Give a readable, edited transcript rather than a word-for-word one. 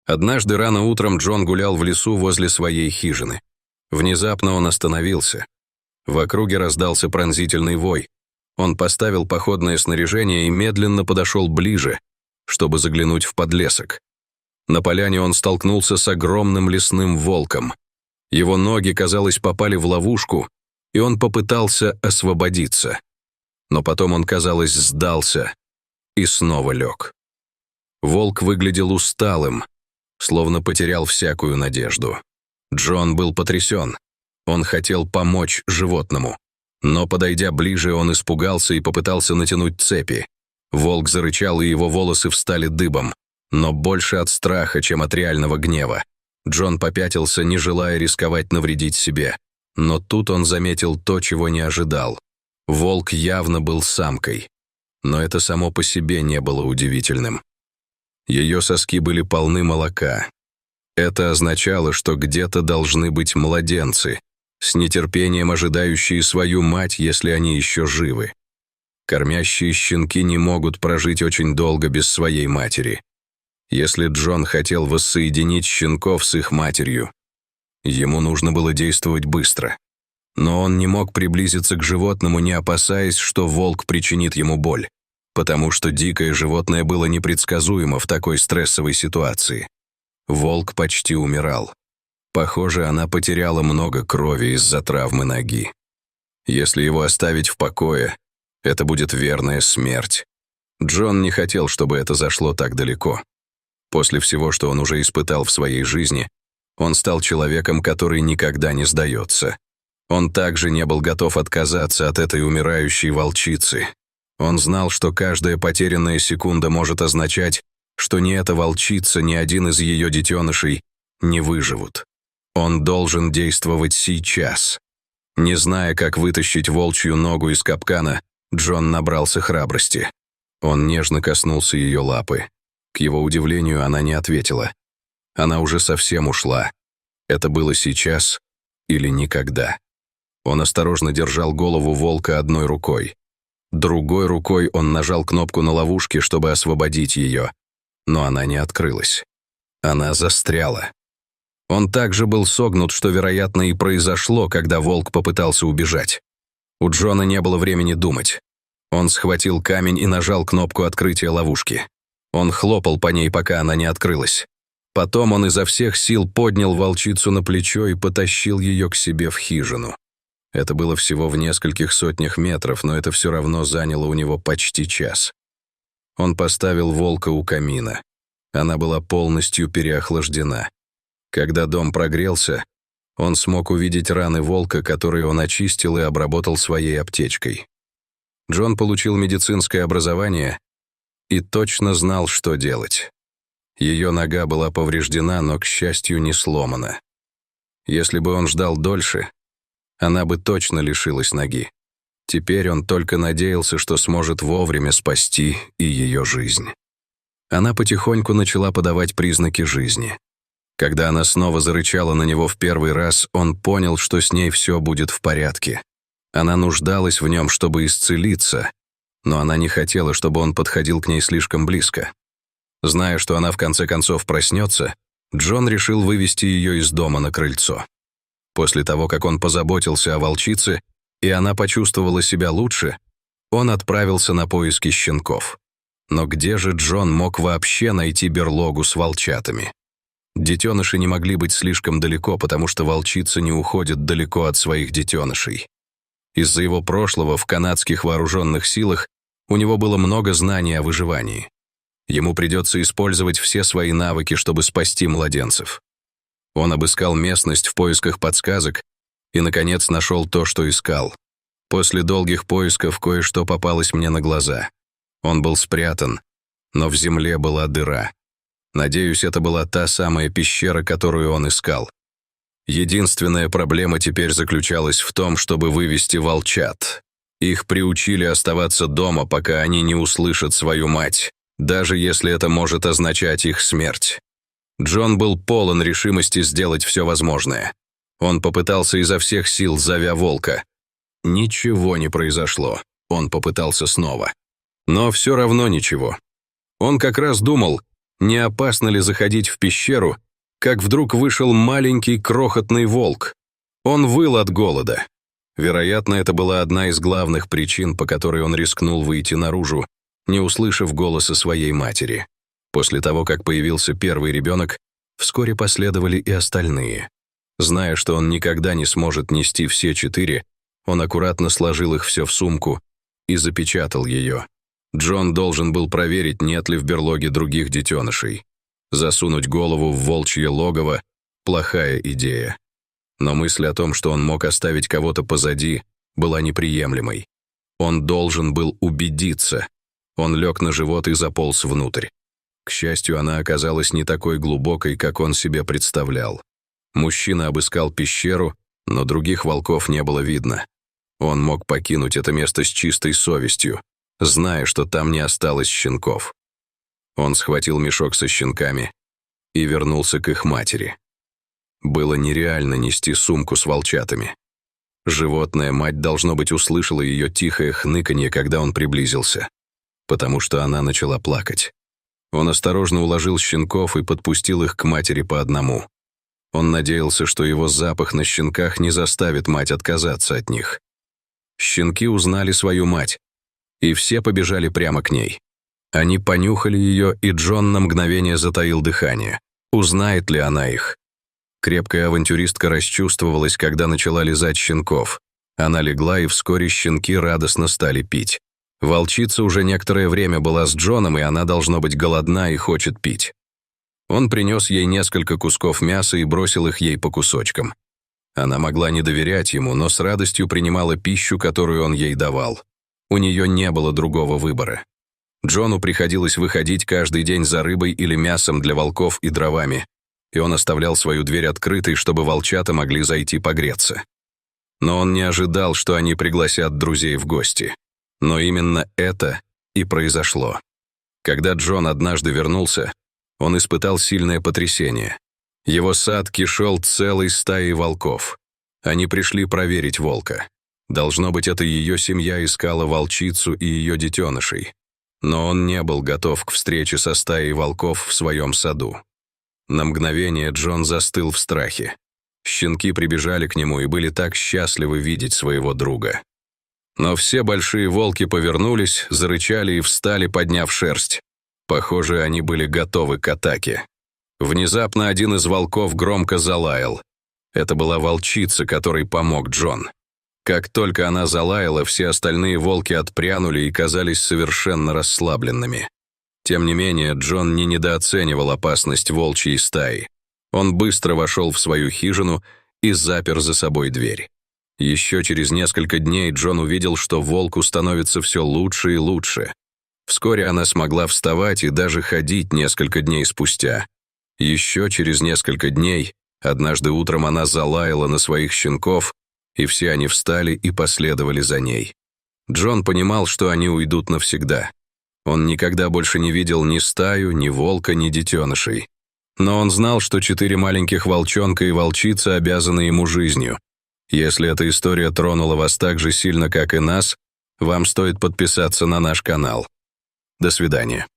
Однажды рано утром Джон гулял в лесу возле своей хижины. Внезапно он остановился. В округе раздался пронзительный вой. Он поставил походное снаряжение и медленно подошел ближе, чтобы заглянуть в подлесок. На поляне он столкнулся с огромным лесным волком. Его ноги, казалось, попали в ловушку, и он попытался освободиться. Но потом он, казалось, сдался и снова лег. Волк выглядел усталым, словно потерял всякую надежду. Джон был потрясен. Он хотел помочь животному. Но, подойдя ближе, он испугался и попытался натянуть цепи. Волк зарычал, и его волосы встали дыбом. Но больше от страха, чем от реального гнева. Джон попятился, не желая рисковать навредить себе. Но тут он заметил то, чего не ожидал. Волк явно был самкой. Но это само по себе не было удивительным. Ее соски были полны молока. Это означало, что где-то должны быть младенцы, с нетерпением ожидающие свою мать, если они еще живы. Кормящие щенки не могут прожить очень долго без своей матери. Если Джон хотел воссоединить щенков с их матерью, ему нужно было действовать быстро. Но он не мог приблизиться к животному, не опасаясь, что волк причинит ему боль, потому что дикое животное было непредсказуемо в такой стрессовой ситуации. Волк почти умирал. Похоже, она потеряла много крови из-за травмы ноги. Если его оставить в покое, это будет верная смерть. Джон не хотел, чтобы это зашло так далеко. После всего, что он уже испытал в своей жизни, он стал человеком, который никогда не сдается. Он также не был готов отказаться от этой умирающей волчицы. Он знал, что каждая потерянная секунда может означать, что ни эта волчица, ни один из ее детенышей не выживут. Он должен действовать сейчас. Не зная, как вытащить волчью ногу из капкана, Джон набрался храбрости. Он нежно коснулся ее лапы. К его удивлению, она не ответила. Она уже совсем ушла. Это было сейчас или никогда. Он осторожно держал голову волка одной рукой. Другой рукой он нажал кнопку на ловушке, чтобы освободить ее. Но она не открылась. Она застряла. Он также был согнут, что, вероятно, и произошло, когда волк попытался убежать. У Джона не было времени думать. Он схватил камень и нажал кнопку открытия ловушки. Он хлопал по ней, пока она не открылась. Потом он изо всех сил поднял волчицу на плечо и потащил ее к себе в хижину. Это было всего в нескольких сотнях метров, но это все равно заняло у него почти час. Он поставил волка у камина. Она была полностью переохлаждена. Когда дом прогрелся, он смог увидеть раны волка, которые он очистил и обработал своей аптечкой. Джон получил медицинское образование и точно знал, что делать. Ее нога была повреждена, но, к счастью, не сломана. Если бы он ждал дольше, она бы точно лишилась ноги. Теперь он только надеялся, что сможет вовремя спасти и ее жизнь. Она потихоньку начала подавать признаки жизни. Когда она снова зарычала на него в первый раз, он понял, что с ней все будет в порядке. Она нуждалась в нем, чтобы исцелиться, но она не хотела, чтобы он подходил к ней слишком близко. Зная, что она в конце концов проснется, Джон решил вывести ее из дома на крыльцо. После того, как он позаботился о волчице, и она почувствовала себя лучше, он отправился на поиски щенков. Но где же Джон мог вообще найти берлогу с волчатами? Детеныши не могли быть слишком далеко, потому что волчица не уходит далеко от своих детенышей. Из-за его прошлого в канадских вооруженных силах у него было много знаний о выживании. Ему придется использовать все свои навыки, чтобы спасти младенцев. Он обыскал местность в поисках подсказок и, наконец, нашел то, что искал. После долгих поисков кое-что попалось мне на глаза. Он был спрятан, но в земле была дыра. Надеюсь, это была та самая пещера, которую он искал. Единственная проблема теперь заключалась в том, чтобы вывести волчат. Их приучили оставаться дома, пока они не услышат свою мать, даже если это может означать их смерть. Джон был полон решимости сделать все возможное. Он попытался изо всех сил, зовя волка. Ничего не произошло. Он попытался снова. Но все равно ничего. Он как раз думал, не опасно ли заходить в пещеру, как вдруг вышел маленький крохотный волк. Он выл от голода. Вероятно, это была одна из главных причин, по которой он рискнул выйти наружу, не услышав голоса своей матери. После того, как появился первый ребенок, вскоре последовали и остальные. Зная, что он никогда не сможет нести все 4, он аккуратно сложил их все в сумку и запечатал ее. Джон должен был проверить, нет ли в берлоге других детенышей. Засунуть голову в волчье логово – плохая идея. Но мысль о том, что он мог оставить кого-то позади, была неприемлемой. Он должен был убедиться. Он лег на живот и заполз внутрь. К счастью, она оказалась не такой глубокой, как он себе представлял. Мужчина обыскал пещеру, но других волков не было видно. Он мог покинуть это место с чистой совестью, зная, что там не осталось щенков. Он схватил мешок со щенками и вернулся к их матери. Было нереально нести сумку с волчатами. Животная мать, должно быть, услышала ее тихое хныканье, когда он приблизился, потому что она начала плакать. Он осторожно уложил щенков и подпустил их к матери по одному. Он надеялся, что его запах на щенках не заставит мать отказаться от них. Щенки узнали свою мать, и все побежали прямо к ней. Они понюхали ее, и Джон на мгновение затаил дыхание. Узнает ли она их? Крепкая авантюристка расчувствовалась, когда начала лизать щенков. Она легла, и вскоре щенки радостно стали пить. Волчица уже некоторое время была с Джоном, и она, должно быть, голодна и хочет пить. Он принес ей несколько кусков мяса и бросил их ей по кусочкам. Она могла не доверять ему, но с радостью принимала пищу, которую он ей давал. У нее не было другого выбора. Джону приходилось выходить каждый день за рыбой или мясом для волков и дровами, и он оставлял свою дверь открытой, чтобы волчата могли зайти погреться. Но он не ожидал, что они пригласят друзей в гости. Но именно это и произошло. Когда Джон однажды вернулся, он испытал сильное потрясение. Его сад кишел целой стаей волков. Они пришли проверить волка. Должно быть, это ее семья искала волчицу и ее детенышей. Но он не был готов к встрече со стаей волков в своем саду. На мгновение Джон застыл в страхе. Щенки прибежали к нему и были так счастливы видеть своего друга. Но все большие волки повернулись, зарычали и встали, подняв шерсть. Похоже, они были готовы к атаке. Внезапно один из волков громко залаял. Это была волчица, которой помог Джон. Как только она залаяла, все остальные волки отпрянули и казались совершенно расслабленными. Тем не менее, Джон не недооценивал опасность волчьей стаи. Он быстро вошел в свою хижину и запер за собой дверь. Еще через несколько дней Джон увидел, что волку становится все лучше и лучше. Вскоре она смогла вставать и даже ходить несколько дней спустя. Еще через несколько дней, однажды утром она залаяла на своих щенков, и все они встали и последовали за ней. Джон понимал, что они уйдут навсегда. Он никогда больше не видел ни стаю, ни волка, ни детенышей. Но он знал, что 4 маленьких волчонка и волчица обязаны ему жизнью. Если эта история тронула вас так же сильно, как и нас, вам стоит подписаться на наш канал. До свидания.